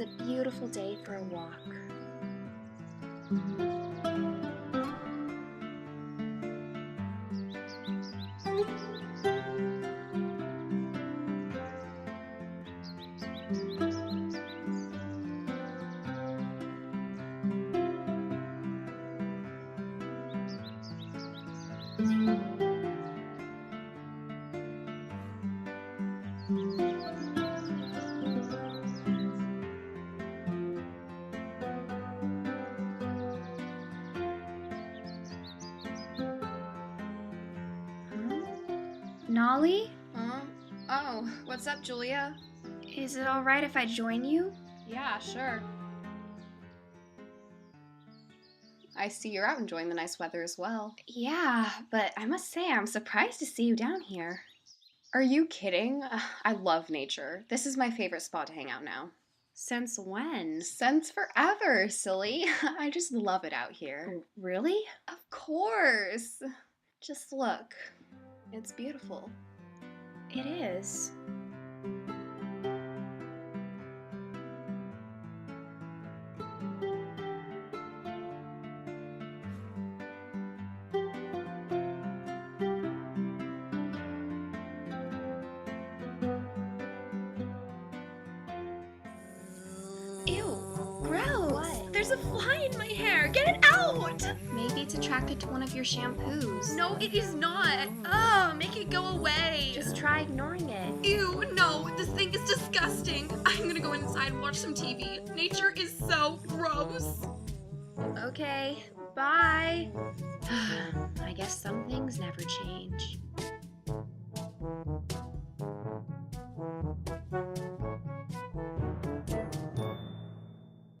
a beautiful day for a walk. Nali? Huh? Oh, what's up, Julia? Is it alright if I join you? Yeah, sure. I see you're out enjoying the nice weather as well. Yeah, but I must say I'm surprised to see you down here. Are you kidding? I love nature. This is my favorite spot to hang out now. Since when? Since forever, silly. I just love it out here. Really? Of course. Just look. It's beautiful. It is. Ew, gross. What? There's a fly in my hair. Get it out! Maybe it's attracted to one of your shampoos. No, it is not. Ugh, make it go away. Just try ignoring it. Ew, no, this thing is disgusting. I'm gonna go inside and watch some TV. Nature is so gross. Okay, bye. I guess some things never change.